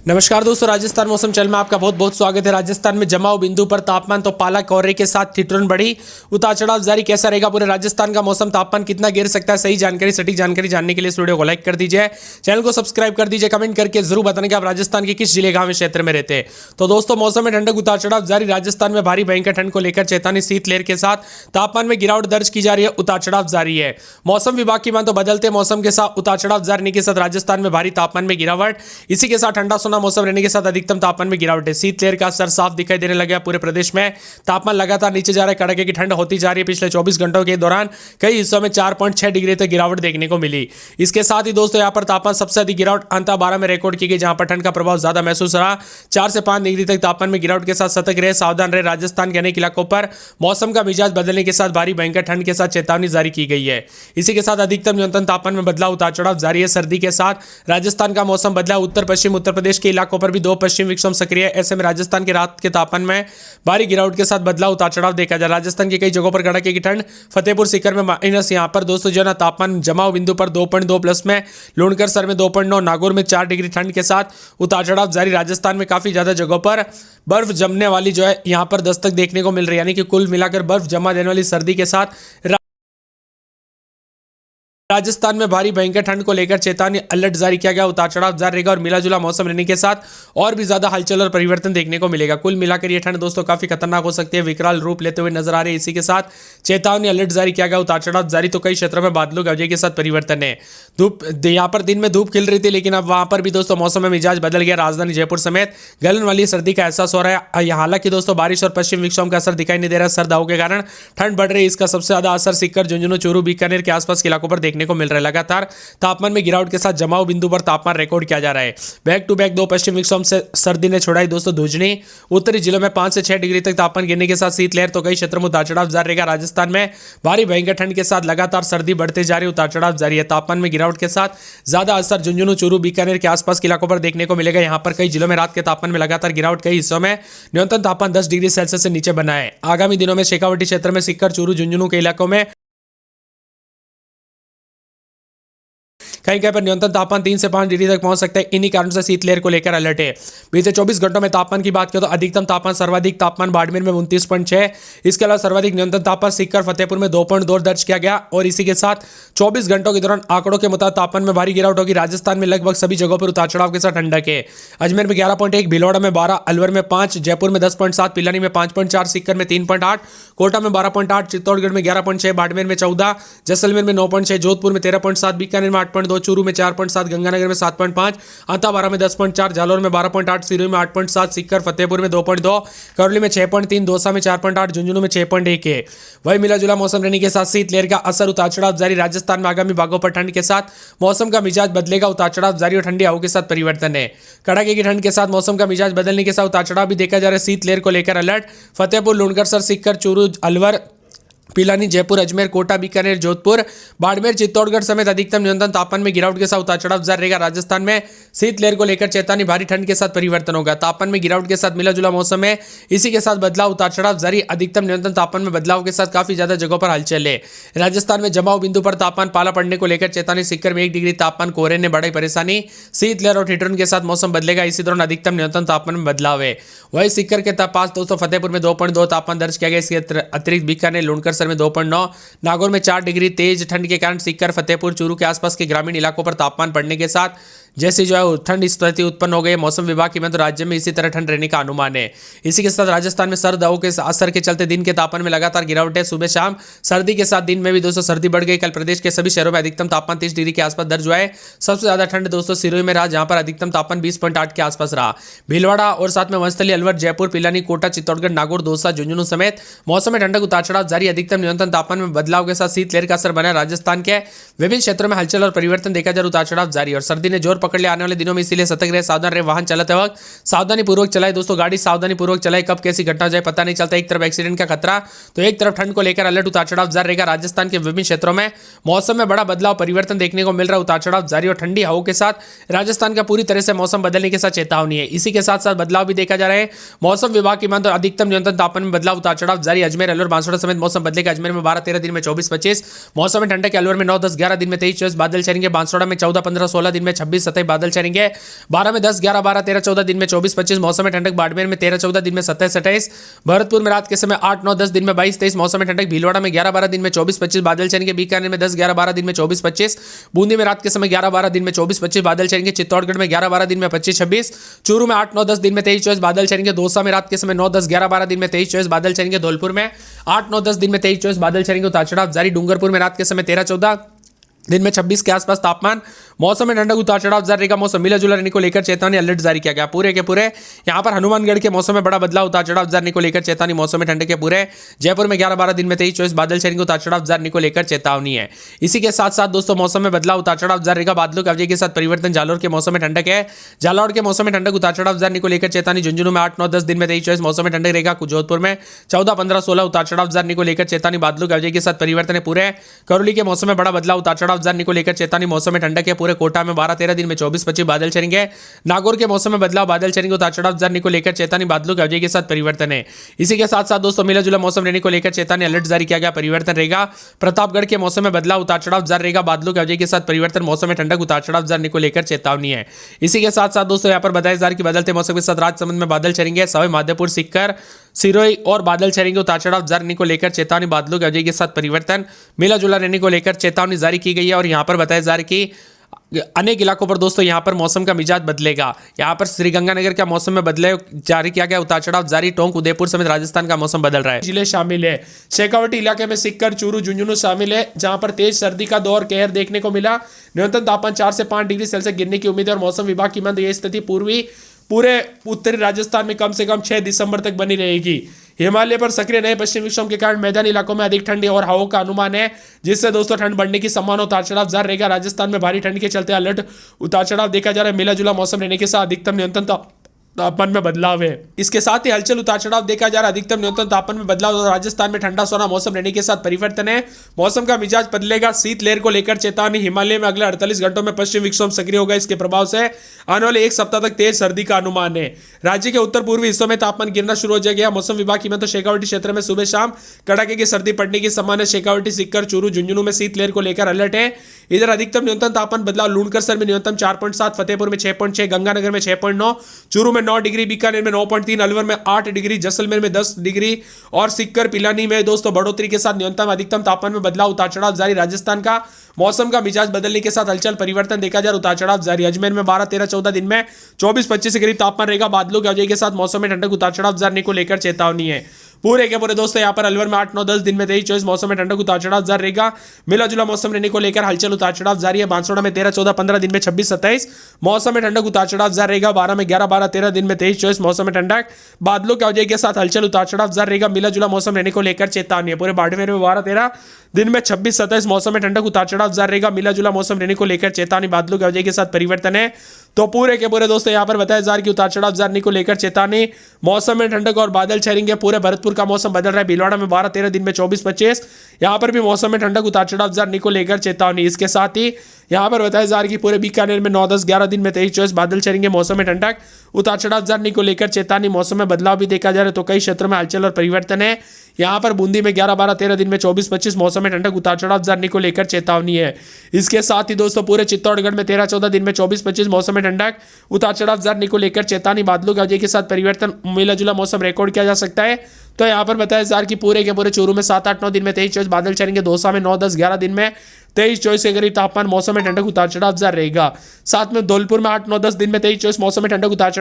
नमस्कार दोस्तों, राजस्थान मौसम चैनल में आपका बहुत बहुत स्वागत है। राजस्थान में जमाव बिंदु पर तापमान तो पाला कोहरे के साथ ठिठुरन बढ़ी, उतार चढ़ाव जारी। कैसा रहेगा पूरे राजस्थान का मौसम, तापमान कितना गिर सकता है, सही जानकारी सटीक जानकारी जानने के लिए इस वीडियो को लाइक कर दीजिए, चैनल को सब्सक्राइब कर दीजिए, कमेंट करके जरूर बताने कि आप राजस्थान के किस जिले गांव क्षेत्र में रहते हैं। तो दोस्तों, मौसम में ठंडक उतार चढ़ाव जारी। राजस्थान में भारी भयंकर ठंड को लेकर चेतावनी, शीतलहर के साथ तापमान में गिरावट दर्ज की जा रही है, उतार चढ़ाव जारी है। मौसम विभाग की मान तो बदलते मौसम के साथ उतार चढ़ाव जारी के साथ राजस्थान में भारी तापमान में गिरावट, इसी के साथ ठंडा सोना मौसम रहने के साथ अधिकतम तापमान में गिरावट है। शीतलहर का असर साफ दिखाई देने लगा पूरे प्रदेश में। तापमान लगातार नीचे जा रहा है, कड़ाके की ठंड होती जा रही है। पिछले 24 घंटों के दौरान कई हिस्सों में 4.6 डिग्री तक गिरावट देखने को मिली। इसके साथ ही दोस्तों, यहां पर तापमान सबसे अधिक गिरावट अंता 12 में रिकॉर्ड की गई, जहां पर ठंड का प्रभाव ज्यादा महसूस रहा। 4 से 5 डिग्री तक तापमान में गिरावट के साथ सतर्क रहे, सावधान रहे। राजस्थान के अनेक इलाकों पर मौसम का मिजाज बदलने के साथ भारी भयंकर ठंड के साथ चेतावनी जारी की गई है। इसी के साथ अधिकतम न्यूनतम तापमान में बदलाव, उतार चढ़ाव जारी है। सर्दी के साथ राजस्थान का मौसम बदला। उत्तर पश्चिम उत्तर प्रदेश के इलाकों पर भी 2 पश्चिम विक्षोभ सक्रिय है। ऐसे में राजस्थान के रात के तापमान में भारी गिरावट के साथ बदलाव, उतार चढ़ाव देखा जा रहा है। राजस्थान के कई जगहों पर कड़ाके की ठंड, फतेहपुर सीकर में माइनस, यहां पर दोस्तों जो है ना तापमान जमाव बिंदु पर 2.2 प्लस में, लूणकर सर में 2.9, नागौर में 4 डिग्री ठंड के साथ उतार चढ़ाव जारी। राजस्थान में काफी ज्यादा जगहों पर बर्फ जमने वाली जो है यहां पर दस्तक देखने को मिल रही है, यानी कि कुल मिलाकर बर्फ जमा देने वाली सर्दी के साथ राजस्थान में भारी भयंकर ठंड को लेकर चेतावनी, अलर्ट जारी किया गया। उतार चढ़ाव जारी रहेगा और मिला जुला मौसम रहने के साथ और भी ज्यादा हलचल और परिवर्तन देखने को मिलेगा। कुल मिलाकर यह ठंड दोस्तों काफी खतरनाक हो सकती है, विकराल रूप लेते हुए नजर आ रही है। इसी के साथ चेतावनी, अलर्ट जारी किया गया, उतार चढ़ाव जारी। तो कई क्षेत्रों में बादलों की वजह के साथ परिवर्तन है। धूप, यहाँ पर दिन में धूप खिल रही थी, लेकिन अब वहां पर भी दोस्तों मौसम में मिजाज बदल गया। राजधानी जयपुर समेत गलन वाली सर्दी का एहसास हो रहा है। हालांकि दोस्तों बारिश और पश्चिम विक्षोभ का असर दिखाई नहीं दे रहा है। सर्द हवाओं के कारण ठंड बढ़ रही है। इसका सबसे ज्यादा असर सीकर, झुंझुनू, चूरू, बीकानेर के आसपास के इलाकों पर देखने को मिल रहा है। लगातार तापमान में गिरावट के साथ जमाव बिंदु पर तापमान रिकॉर्ड किया जा रहा है। बैक टू बैक 2 पश्चिम विक्षोभ से सर्दी ने छोड़ाई दोस्तों धुजनी। उत्तरी जिलों में 5 से 6 डिग्री तक तापमान गिरने के साथ शीतलहर, तो कई क्षेत्रों में उतार चढ़ाव जारी रहेगा। राजस्थान में भारी भयंकर ठंड के साथ लगातार सर्दी बढ़ते जा रही, उतार चढ़ाव जारी है। तापमान में गिरावट के साथ ज्यादा असर झुंझुनू, चूरू, बीकानेर के आसपास के इलाकों पर देखने को मिलेगा। यहां पर कई जिलों में रात के तापमान में लगातार गिरावट, कई हिस्सों में न्यूनतम तापमान 10 डिग्री सेल्सियस से नीचे बना है। आगामी दिनों में शेखावटी क्षेत्र में सीकर, चूरू, झुंझुनू के इलाकों में कहीं कहीं पर न्यूनतम तापमान 3 से 5 डिग्री तक पहुंच सकता है। इन्हीं कारण से शीतलहर को लेकर अलर्ट है। बीते 24 घंटों में तापमान की बात करें तो अधिकतम तापमान, सर्वाधिक तापमान बाड़मेर में 29.6, इसके अलावा सर्वाधिक न्यूनतम तापमान सीकर, फतेहपुर में 2.2 दर्ज किया गया। और इसी के साथ 24 घंटों के दौरान आंकड़ों के मुताबिक तापमान में भारी गिरावट होगी। राजस्थान में लगभग सभी जगहों पर उतार चढ़ाव के साथ ठंडक है। अजमेर में 11.1, भीलवाड़ा में 12, अलवर में 5, जयपुर में 10.7, पिलानी में 5.4, सीकर में 3.8, कोटा में 12.8, चित्तौड़गढ़ में 11.6, बाड़मेर में 14, जैसलमेर में 9.6, जोधपुर में 13.7, बीकानेर में 8.2, चूरू में 4.7, गंगानगर में 7.5, अंताबारा में 10.4, जालौर में 12.8, सिरोही में 8.7, सीकर, फतेहपुर में 2.2, करौली में 6.3, दौसा में 4.8, झुंझुनू में 6.1 है। वही मिला जुला मौसम रहने के साथ शीतलहर का असर, उतार चढ़ाव जारी। राजस्थान में आगामी भागों पर ठंड के साथ मौसम का मिजाज बदलेगा, उतार चढ़ाव जारी और ठंडी हवाओं के साथ परिवर्तन है। कड़ाके की ठंड के साथ मौसम का मिजाज बदलने के साथ उतार चढ़ाव भी देखा जा रहा है। शीतलहर को लेकर अलर्ट, फतेहपुर, लूणकर सर, सीकर, चूरू, अलवर, पिलानी, जयपुर, अजमेर, कोटा, बीकानेर, जोधपुर, बाड़मेर, चित्तौड़गढ़ समेत अधिकतम न्यूनतम तापमान में गिरावट के साथ उतार चढ़ाव जारी रहेगा। राजस्थान में शीतलहर को लेकर चेतावनी, भारी ठंड के साथ परिवर्तन होगा। तापमान में गिरावट के साथ मिला जुला मौसम है, इसी के साथ बदलाव, उतार चढ़ाव जारी। अधिकतम न्यूनतम तापमान में बदलाव के साथ काफी ज्यादा जगहों पर हलचल है। राजस्थान में जमाव बिंदु पर तापमान, पाला पड़ने को लेकर चेतावनी। सीकर में 1 डिग्री तापमान, कोहरे ने बढ़ाई परेशानी। शीतलहर और ठिठुरन के साथ मौसम बदलेगा। इसी दौरान अधिकतम न्यूनतम तापमान में बदलाव है। वही सीकर के पास दोस्तों फतेहपुर में 2.2 तापमान दर्ज किया गया। इसके अतिरिक्त बीकानेर, लूणकर सर में 2.9, नागौर में 4 डिग्री। तेज ठंड के कारण सीकर, फतेहपुर, चूरू के आसपास के ग्रामीण इलाकों पर तापमान बढ़ने के साथ जैसे जो है ठंड स्थिति उत्पन्न हो गई है। मौसम विभाग की में तो राज्य में इसी तरह ठंड रहने का अनुमान है। इसी के साथ राजस्थान में सर्द हवाओं के असर के चलते दिन के तापमान में लगातार गिरावट है। सुबह शाम सर्दी के साथ दिन में भी दोस्तों सर्दी बढ़ गई। कल प्रदेश के सभी शहरों में अधिकतम तापमान 30 डिग्री के आसपास दर्ज हुआ है। सबसे ज्यादा ठंड दोस्तों सिरोही में रहा, जहां पर अधिकतम तापमान 20.8 के आसपास रहा। भीलवाड़ा और साथ में वंशस्थली, अलवर, जयपुर, पिलानी, कोटा, चित्तौड़गढ़, नागौर, दौसा, झुंझुनू समेत मौसम में ठंडक, उतार चढ़ाव जारी। अधिकतम न्यूनतम तापमान में बदलाव के साथ शीतलहर का असर बना। राजस्थान के विभिन्न क्षेत्रों में हलचल और परिवर्तन देखा जा रहा, उतार चढ़ाव जारी। और सर्दी ने जोर पकड़ लिया आने वाले दिनों में, इसीलिए सतर्क रहे, सावधान रहे। वाहन चलाते वक्त सावधानी पूर्वक चलाए दोस्तों, गाड़ी सावधानी पूर्वक चलाए। कब कैसी घटना जाए पता नहीं चलता। एक तरफ एक्सीडेंट का खतरा तो एक तरफ ठंड को लेकर अलर्ट, उतार चढ़ाव जारी रहेगा। राजस्थान के विभिन्न क्षेत्रों में मौसम में बड़ा बदलाव, परिवर्तन देखने को मिल रहा है, उतार चढ़ाव जारी और ठंडी हवाओं के साथ राजस्थान का पूरी तरह से मौसम बदलने के साथ चेतावनी है। इसी के साथ साथ बदलाव भी देखा जा रहा है। मौसम विभाग की मान तो अधिकतम न्यूनतम तापमान में बदलाव, उतार चढ़ाव जारी। अजमेर, अलवर, बांसवाड़ा समेत मौसम बदलेगा। अजमेर में 12-13 दिन में 24-25 मौसम में ठंडक। अलवर में 9-10-11 दिन में 23-24 बादल छाएंगे। बांसवाड़ा में 14-15-16 दिन में 26-27 बादल छाएंगे। 12 में 10-11 12-13-14 दिन में 24-25 मौसम में ठंडक। बाड़मेर में 13-14 दिन में 27-28 भरतपुर में रात के समय 8-9-10 दिन में 22-23 मौसम में ठंडक। भीलवाड़ा में 11-12 दिन में 24-25 बादल छाएंगे। बीकानेर में 10-11-12 दिन में 24-25 बूंदी में रात के समय 11-12 दिन में 24-25 बादल छाएंगे। चित्तौड़गढ़ में 11-12 दिन में 25-26 चूरू में 8-9-10 दिन में 23-24 बादल छाएंगे। दौसा में रात के समय 9-10-11-12 दिन में 23-24 बादल छाएंगे। धौलपुर में 8-9-10 दिन में 23-24 बादल छाएंगे। उतार चढ़ाव जारी। डूंगरपुर में रात के समय 13-14 दिन में 26 के आसपास तापमान। मौसम में ठंडक उतार चढ़ाव जारी रहेगा। मौसम मिला जुला रहने को लेकर चेतावनी अलर्ट जारी किया गया। पूरे के पूरे यहां पर हनुमानगढ़ के मौसम में बड़ा बदलाव। उतार चढ़ाव जारी को लेकर चेतावनी। मौसम में ठंडक के पूरे। जयपुर में 11-12 दिन में 23-24 बादल छाएंगे। उतार चढ़ाव जारी को लेकर चेतावनी है। इसी के साथ साथ दोस्तों मौसम में बदलाव। उतार चढ़ाव जारी रहेगा। बादलों के अवधि के साथ परिवर्तन। जालौर के मौसम में ठंडक है। जालौर के मौसम में ठंडक। उतार चढ़ाव जारी को लेकर चेतावनी। झुंझुनू में 8-9-10 दिन में 23-24 मौसम में ठंडक रहेगा। जोधपुर में 14-15-16 उतार चढ़ाव जारी को लेकर चेतावनी। बादलों के अवधि के साथ परिवर्तन है। पूरे करौली के मौसम में बड़ा बदलाव। उतार चढ़ाव जारी को लेकर चेतावनी। मौसम में ठंडक है। पूरे कोटा में 12-13 दिन में 24-25 बादल छाएंगे। नागौर के मौसम में बदलाव। बादल छाएंगे। उतार चढ़ाव जारी को लेकर चेतावनी। बादलों के अवधि के साथ परिवर्तन है। इसी के साथ साथ दोस्तों मिला जुला मौसम रहने को लेकर चेतावनी अलर्ट जारी किया गया। परिवर्तन रहेगा। प्रतापगढ़ के मौसम में बदलाव। उतार चढ़ाव जारी रहेगा। बादलों के अवधि के साथ परिवर्तन। मौसम में ठंडक। उतार चढ़ाव जारी को लेकर चेतावनी है। इसी के साथ साथ दोस्तों यहाँ पर बताया जा रहा है कि बदलते मौसम के साथ राजसमंद में बादल छाएंगे। सवाई माधोपुर, सीकर, सिरोही और बादल छाएंगे। उतार चढ़ाव जारी को लेकर चेतावनी। बादलों के अवधि के साथ परिवर्तन। मिला जुला रहने को लेकर चेतावनी जारी की गई है। और यहाँ पर बताया जा रहा है कि अनेक इलाकों पर दोस्तों यहां पर मौसम का मिजाज बदलेगा। यहां पर श्रीगंगानगर का मौसम में बदलाव जारी किया गया। उतार चढ़ाव जारी। टोंक, उदयपुर समेत राजस्थान का मौसम बदल रहा है। जिले शामिल है। शेखावटी इलाके में सिक्कर, चूरू, झुंझुनू शामिल है, जहां पर तेज सर्दी का दौर कहर देखने को मिला। न्यूनतम तापमान 4 से 5 डिग्री सेल्सियस गिरने की उम्मीद है। और मौसम विभाग की माने यह स्थिति पूरे उत्तरी राजस्थान में कम से कम 6 दिसंबर तक बनी रहेगी। हिमालय पर सक्रिय नए पश्चिमी विक्षोभ के कारण मैदानी इलाकों में अधिक ठंडी और हवाओं का अनुमान है, जिससे दोस्तों ठंड बढ़ने की संभावना। उतार चढ़ाव जारी रहेगा। राजस्थान में भारी ठंड के चलते अलर्ट उतार चढ़ाव देखा जा रहा है। मिला जुला मौसम रहने के साथ अधिकतम न्यूनतम तापमान में बदलाव है। इसके साथ ही हलचल उतार चढ़ाव देखा जा रहा है। अधिकतम न्यूनतम तापमान में बदलाव। और राजस्थान में ठंडा सोना मौसम रहने के साथ परिवर्तन है। मौसम का मिजाज बदलेगा। शीतलहर को लेकर चेतावनी। हिमालय में अगले 48 घंटों में पश्चिम विक्षोभ सक्रिय होगा। इसके प्रभाव से आने वाले एक सप्ताह तक तेज सर्दी का अनुमान है। राज्य के उत्तर पूर्वी हिस्सों में तापमान गिरना शुरू हो जाएगा। मौसम विभाग की तो शेखावटी क्षेत्र में सुबह शाम कड़ाके की सर्दी पड़ने की संभावना। शेखावटी, सिक्कर, चूरू, झुंझुनू में शीतलहर को लेकर अलर्ट है। इधर अधिकतम न्यूनतम तापमान बदलाव। लूणकरसर में न्यूनतम 4.7, फतेहपुर में 6.6, गंगानगर में 6.9, चूरू में 9 डिग्री, बीकानेर में 9.3, अलवर में 8 डिग्री, जैसलमेर में 10 डिग्री और सिक्कर, पिलानी में दोस्तों बढ़ोतरी के साथ न्यूनतम अधिकतम तापमान में बदलाव। उतार चढ़ाव जारी। राजस्थान का मौसम का मिजाज बदलने के साथ हलचल परिवर्तन देखा जा रहा है। उतार चढ़ाव जारी। अजमेर में 12-13-14 दिन में 24-25 के करीब तापमान रहेगा। बादलों की वजह के साथ मौसम में ठंडक। उतार चढ़ाव जारी को लेकर चेतावनी है। पूरे के पूरे दोस्तों यहाँ पर अलवर में 8-9-10 दिन में 23-24 मौसम में ठंडक। उतार चढ़ाव जारी रहेगा। मिला जुला मौसम रहने को लेकर हलचल उतार चढ़ाव जारी है। बांसवाड़ा में 13-14-15 दिन में 26-27 मौसम में ठंडक। उतार चढ़ाव जारी रहेगा। 12 में 11-12-13 दिन में 23-24 मौसम में ठंडक। बादलों की वजह के साथ हलचल उतार चढ़ाव जारी रहेगा। मिला जुला मौसम रहने को लेकर चेतावनी है। पूरे बाड़मेर में 12-13 दिन में 26-27 मौसम में ठंडक। उतार चढ़ाव जारी रहेगा। मिला जुला मौसम रहने को लेकर चेतावनी। बादलों की वजह के साथ परिवर्तन है। तो पूरे के पूरे दोस्तों यहाँ पर बताया जा रहा है कि उतार चढ़ाव जारी को लेकर चेतावनी। मौसम में ठंडक और बादल छाएंगे। पूरे भरतपुर का मौसम बदल रहा है। भीलवाड़ा में 12-13 दिन में 24-25 यहाँ पर भी मौसम में ठंडक। उतार चढ़ाव जारी को लेकर चेतावनी। इसके साथ ही यहाँ पर बताया जा रहा है कि पूरे बीकानेर में 9-10-11 दिन में 23-24 बादल छाएंगे। मौसम में ठंडक। उतार चढ़ाव जारी को लेकर चेतावनी। मौसम में बदलाव भी देखा जा रहा है। तो कई क्षेत्रों में हलचल और परिवर्तन है। यहाँ पर बूंदी में 11-12-13 दिन में 24-25 मौसम में ठंडक। उतार चढ़ाव जारी को लेकर चेतावनी है। इसके साथ ही दोस्तों पूरे चित्तौड़गढ़ में 13-14 दिन में 24-25 मौसम में ठंडक। उतार चढ़ाव जारी को लेकर चेतावनी। बादलों की वजह के साथ परिवर्तन। मिला जुला मौसम रिकॉर्ड किया जा सकता है। तो यहाँ पर बताया जा रहा है कि पूरे के पूरे चूरू में 7-8-9 दिन में 23-24 बादल छाएंगे। दौसा में 9-10-11 दिन में 23-24 के करीब तापमान। मौसम में ठंडक। उतार चढ़ाव जारी रहेगा। साथ में धौलपुर में 8-9-10 दिन में 23-24 मौसम में ठंडक। उतार